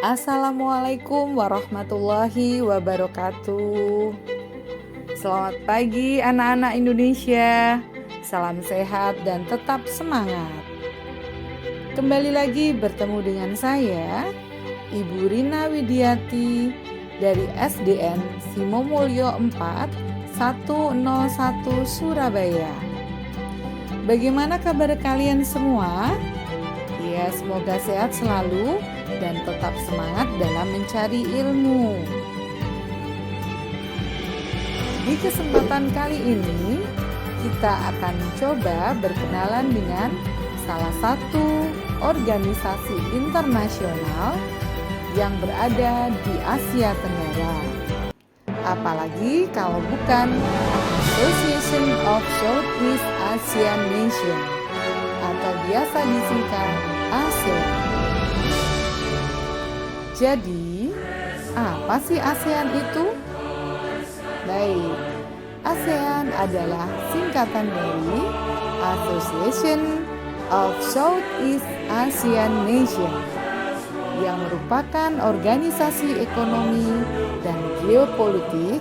Assalamualaikum warahmatullahi wabarakatuh. Selamat pagi anak-anak Indonesia. Salam sehat dan tetap semangat. Kembali lagi bertemu dengan saya, Ibu Rina Widiati dari SDN Simomulyo 4 101 Surabaya. Bagaimana kabar kalian semua? Ya, semoga sehat selalu dan tetap semangat dalam mencari ilmu. Di kesempatan kali ini, kita akan coba berkenalan dengan salah satu organisasi internasional yang berada di Asia Tenggara. Apalagi kalau bukan Association of Southeast Asian Nations atau biasa disingkat ASEAN. Jadi, apa sih ASEAN itu? Baik, ASEAN adalah singkatan dari Association of Southeast Asian Nations yang merupakan organisasi ekonomi dan geopolitik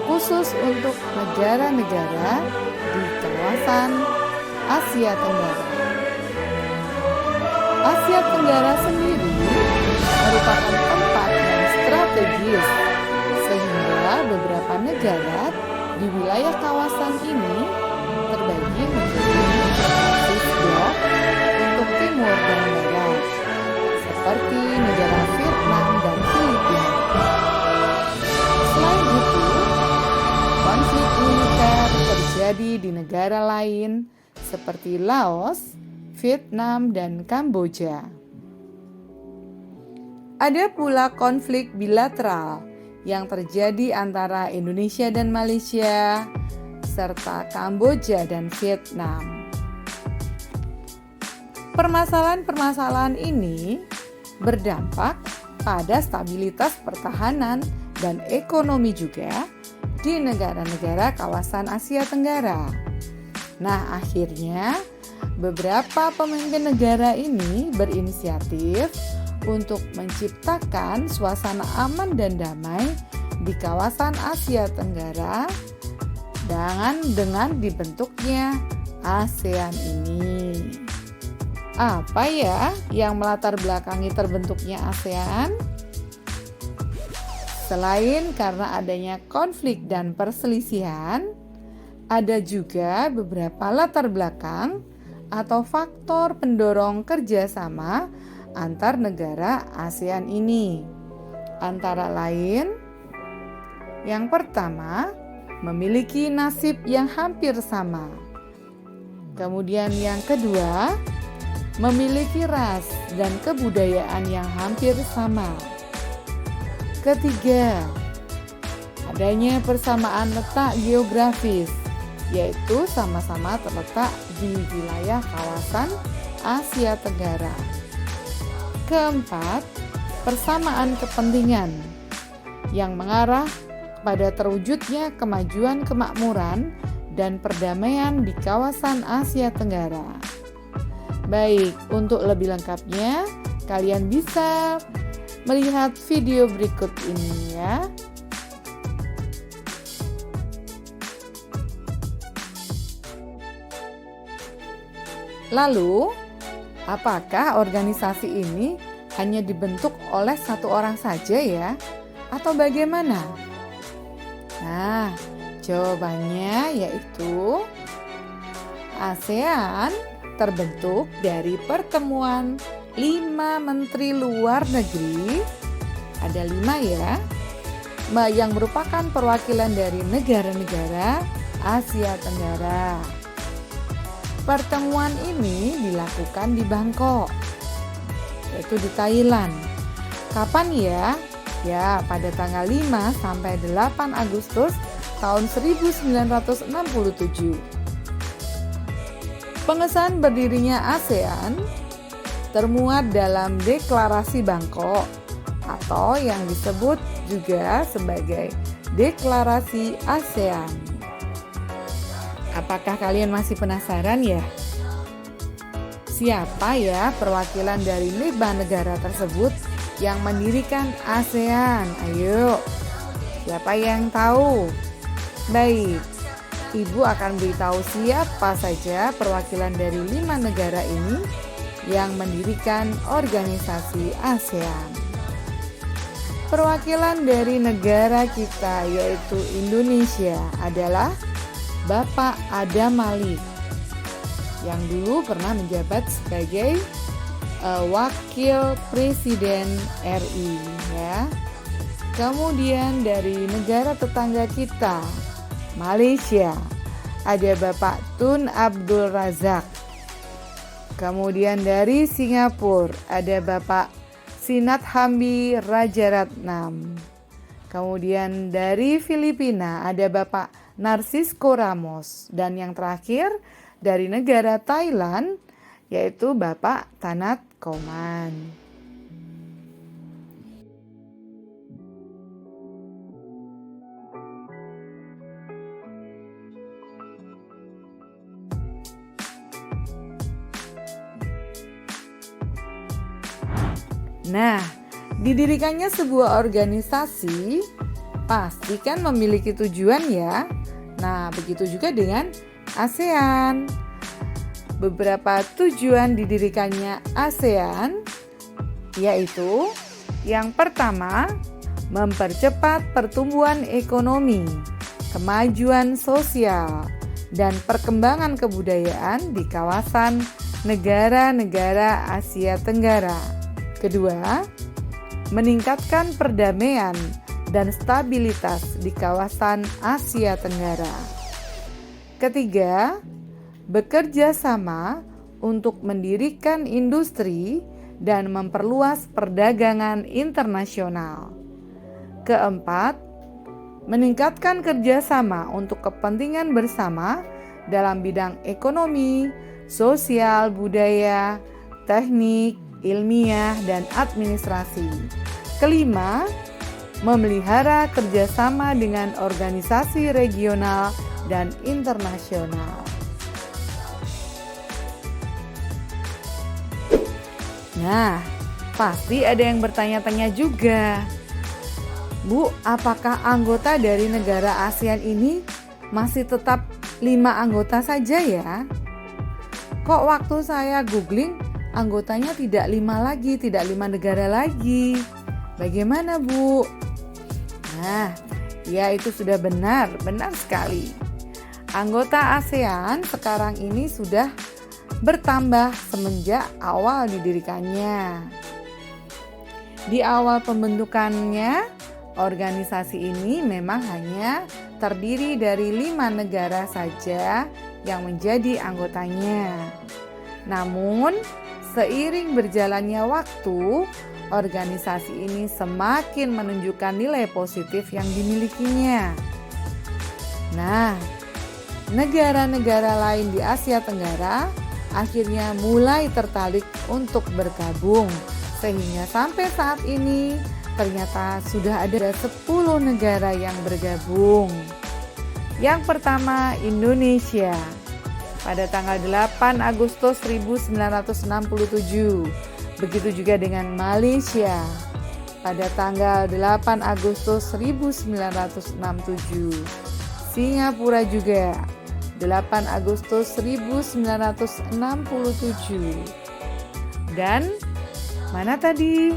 khusus untuk negara-negara di kawasan Asia Tenggara. Asia Tenggara sendiri merupakan tempat yang strategis sehingga beberapa negara di wilayah kawasan ini terbagi menjadi blok untuk timur dan barat seperti negara Vietnam dan Filipina. Selain itu, konflik militer terjadi di negara lain seperti Laos, Vietnam, dan Kamboja. Ada pula konflik bilateral yang terjadi antara Indonesia dan Malaysia, serta Kamboja dan Vietnam. Permasalahan-permasalahan ini berdampak pada stabilitas pertahanan dan ekonomi juga di negara-negara kawasan Asia Tenggara. Nah, akhirnya beberapa pemimpin negara ini berinisiatif untuk menciptakan suasana aman dan damai di kawasan Asia Tenggara dengan dibentuknya ASEAN ini. Apa ya yang melatar belakangi terbentuknya ASEAN? Selain karena adanya konflik dan perselisihan, ada juga beberapa latar belakang atau faktor pendorong kerjasama antar negara ASEAN ini. Antara lain, yang pertama, memiliki nasib yang hampir sama. Kemudian yang kedua, memiliki ras dan kebudayaan yang hampir sama. Ketiga, adanya persamaan letak geografis, yaitu sama-sama terletak di wilayah kawasan Asia Tenggara. Keempat, persamaan kepentingan yang mengarah pada terwujudnya kemajuan kemakmuran dan perdamaian di kawasan Asia Tenggara. Baik, untuk lebih lengkapnya, kalian bisa melihat video berikut ini ya. Lalu, apakah organisasi ini hanya dibentuk oleh satu orang saja ya? Atau bagaimana? Nah, jawabannya yaitu ASEAN terbentuk dari pertemuan 5 menteri luar negeri, ada 5 ya, yang merupakan perwakilan dari negara-negara Asia Tenggara. Pertemuan ini dilakukan di Bangkok, yaitu di Thailand. Kapan ya? Ya, pada tanggal 5 sampai 8 Agustus tahun 1967. Pengesahan berdirinya ASEAN termuat dalam Deklarasi Bangkok atau yang disebut juga sebagai Deklarasi ASEAN. Apakah kalian masih penasaran ya? Siapa ya perwakilan dari 5 negara tersebut yang mendirikan ASEAN? Ayo, siapa yang tahu? Baik, Ibu akan beritahu siapa saja perwakilan dari 5 negara ini yang mendirikan organisasi ASEAN. Perwakilan dari negara kita yaitu Indonesia adalah Bapak Adam Malik yang dulu pernah menjabat sebagai Wakil Presiden RI ya. Kemudian dari negara tetangga kita Malaysia ada Bapak Tun Abdul Razak. Kemudian dari Singapura ada Bapak Sinnathamby Rajaratnam. Kemudian dari Filipina ada Bapak Narcisco Ramos. Dan yang terakhir dari negara Thailand yaitu Bapak Tanat Koman. Nah, didirikannya sebuah organisasi pasti kan memiliki tujuan ya. Nah, begitu juga dengan ASEAN. Beberapa tujuan didirikannya ASEAN yaitu yang pertama, mempercepat pertumbuhan ekonomi, kemajuan sosial, dan perkembangan kebudayaan di kawasan negara-negara Asia Tenggara. Kedua, meningkatkan perdamaian dan stabilitas di kawasan Asia Tenggara. Ketiga, bekerja sama untuk mendirikan industri dan memperluas perdagangan internasional. Keempat, meningkatkan kerjasama untuk kepentingan bersama dalam bidang ekonomi, sosial, budaya, teknik, ilmiah, dan administrasi. Kelima, memelihara kerjasama dengan organisasi regional dan internasional. Nah, pasti ada yang bertanya-tanya juga. Bu, apakah anggota dari negara ASEAN ini masih tetap 5 anggota saja ya? Kok waktu saya googling, anggotanya tidak 5 lagi, tidak 5 negara lagi. Bagaimana Bu? Nah, ya itu sudah benar sekali. Anggota ASEAN sekarang ini sudah bertambah semenjak awal didirikannya. Di awal pembentukannya, organisasi ini memang hanya terdiri dari 5 negara saja yang menjadi anggotanya. Namun, seiring berjalannya waktu, organisasi ini semakin menunjukkan nilai positif yang dimilikinya. Nah, negara-negara lain di Asia Tenggara akhirnya mulai tertarik untuk bergabung, sehingga sampai saat ini ternyata sudah ada 10 negara yang bergabung. Yang pertama, Indonesia. Pada tanggal 8 Agustus 1967. Begitu juga dengan Malaysia pada tanggal 8 Agustus 1967. Singapura juga 8 Agustus 1967. Dan mana tadi?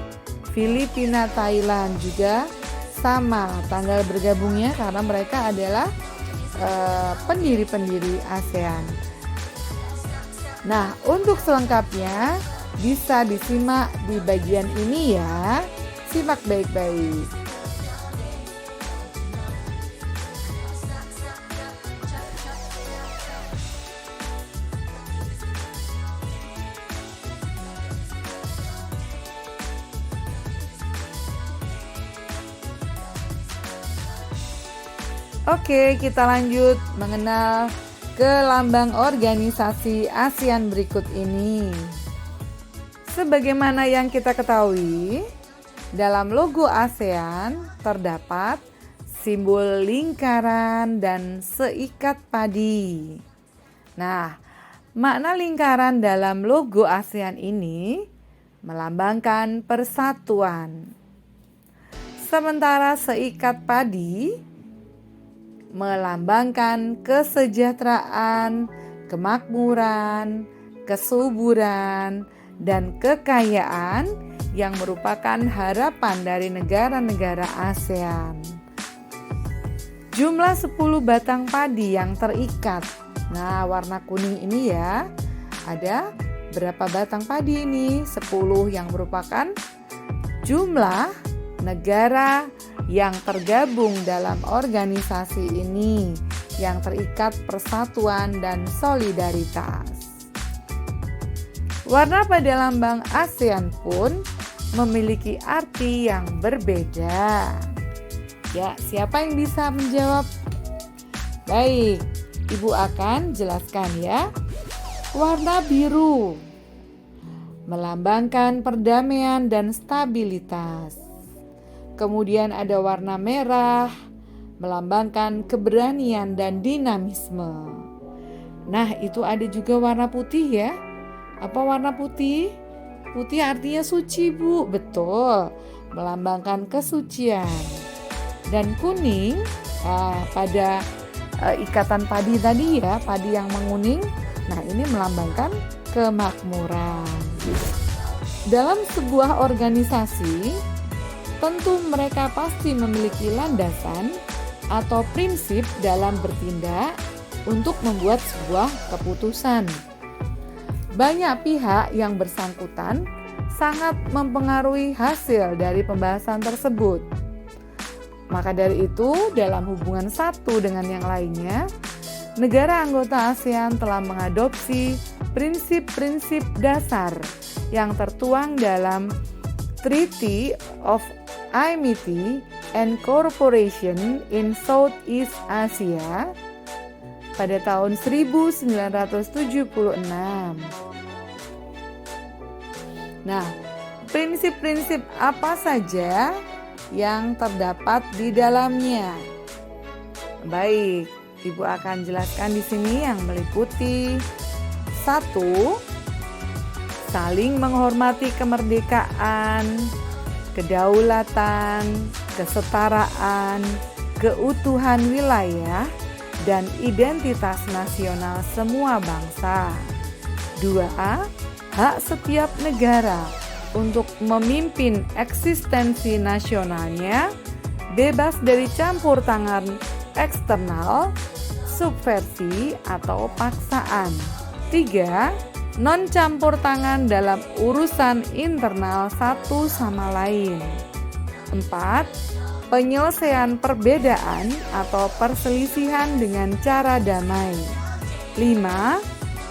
Filipina, Thailand juga sama tanggal bergabungnya karena mereka adalah pendiri-pendiri ASEAN. Nah, untuk selengkapnya bisa disimak di bagian ini ya. Simak baik-baik. Oke, kita lanjut mengenal ke lambang organisasi ASEAN berikut ini. Sebagaimana yang kita ketahui, dalam logo ASEAN terdapat simbol lingkaran dan seikat padi. Nah, makna lingkaran dalam logo ASEAN ini melambangkan persatuan. Sementara seikat padi melambangkan kesejahteraan, kemakmuran, kesuburan, dan kekayaan yang merupakan harapan dari negara-negara ASEAN. Jumlah 10 batang padi yang terikat. Nah, warna kuning ini ya, ada berapa batang padi ini? 10 yang merupakan jumlah negara yang tergabung dalam organisasi ini yang terikat persatuan dan solidaritas. Warna pada lambang ASEAN pun memiliki arti yang berbeda. Ya, siapa yang bisa menjawab? Baik, Ibu akan jelaskan ya. Warna biru melambangkan perdamaian dan stabilitas. Kemudian ada warna merah, melambangkan keberanian dan dinamisme. Nah, itu ada juga warna putih ya. Apa warna putih? Putih artinya suci, Bu. Betul, melambangkan kesucian. Dan kuning, pada ikatan padi tadi ya, padi yang menguning. Nah, ini melambangkan kemakmuran. Dalam sebuah organisasi, tentu mereka pasti memiliki landasan atau prinsip dalam bertindak untuk membuat sebuah keputusan. Banyak pihak yang bersangkutan sangat mempengaruhi hasil dari pembahasan tersebut. Maka dari itu, dalam hubungan satu dengan yang lainnya, negara anggota ASEAN telah mengadopsi prinsip-prinsip dasar yang tertuang dalam Treaty of Amity and Cooperation in Southeast Asia pada tahun 1976. Nah, prinsip-prinsip apa saja yang terdapat di dalamnya? Baik, Ibu akan jelaskan di sini yang meliputi 1. Saling menghormati kemerdekaan, kedaulatan, kesetaraan, keutuhan wilayah, dan identitas nasional semua bangsa. 2. Hak setiap negara untuk memimpin eksistensi nasionalnya, bebas dari campur tangan eksternal, subversi, atau paksaan. 3. Non campur tangan dalam urusan internal satu sama lain. 4. Penyelesaian perbedaan atau perselisihan dengan cara damai. 5.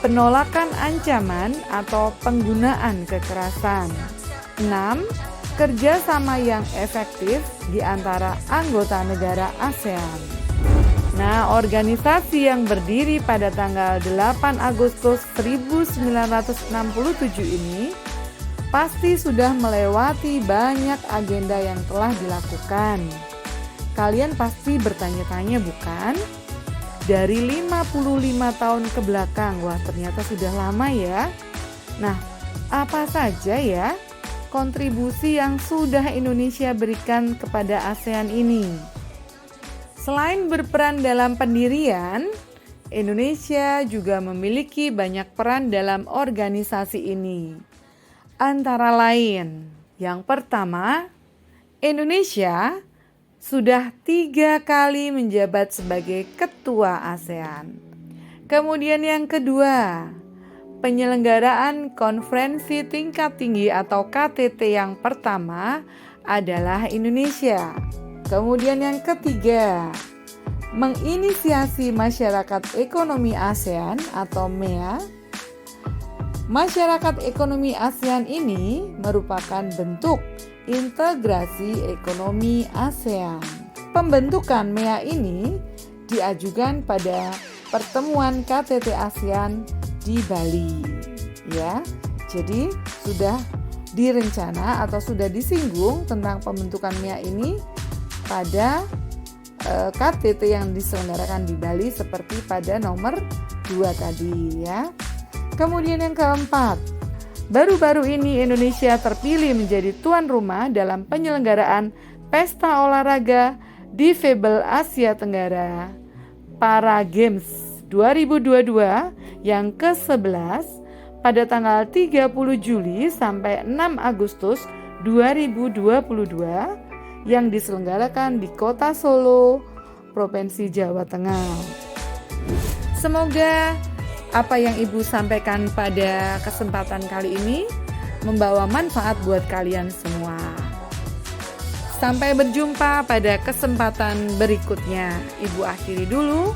Penolakan ancaman atau penggunaan kekerasan. 6. Kerjasama yang efektif di antara anggota negara ASEAN. Nah, organisasi yang berdiri pada tanggal 8 Agustus 1967 ini pasti sudah melewati banyak agenda yang telah dilakukan. Kalian pasti bertanya-tanya bukan? Dari 55 tahun ke belakang, wah ternyata sudah lama ya. Nah, apa saja ya kontribusi yang sudah Indonesia berikan kepada ASEAN ini? Selain berperan dalam pendirian, Indonesia juga memiliki banyak peran dalam organisasi ini. Antara lain, yang pertama, Indonesia sudah 3 kali menjabat sebagai Ketua ASEAN. Kemudian yang kedua, penyelenggaraan konferensi tingkat tinggi atau KTT yang pertama adalah Indonesia. Kemudian yang ketiga, menginisiasi Masyarakat Ekonomi ASEAN atau MEA. Masyarakat Ekonomi ASEAN ini merupakan bentuk integrasi ekonomi ASEAN. Pembentukan MEA ini diajukan pada pertemuan KTT ASEAN di Bali. Ya, jadi sudah direncana atau sudah disinggung tentang pembentukan MEA ini pada KTT yang diselenggarakan di Bali seperti pada nomor 2 tadi ya. Kemudian yang keempat, Baru-baru ini Indonesia terpilih menjadi tuan rumah dalam penyelenggaraan Pesta Olahraga Difabel Asia Tenggara Para Games 2022 yang ke-11 pada tanggal 30 Juli sampai 6 Agustus 2022 yang diselenggarakan di Kota Solo, Provinsi Jawa Tengah. Semoga apa yang Ibu sampaikan pada kesempatan kali ini membawa manfaat buat kalian semua. Sampai berjumpa pada kesempatan berikutnya. Ibu akhiri dulu.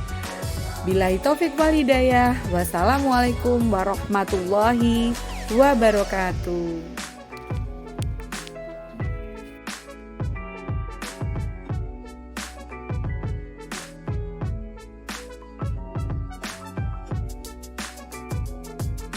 Billahi taufik wal hidayah. Wassalamualaikum warahmatullahi wabarakatuh.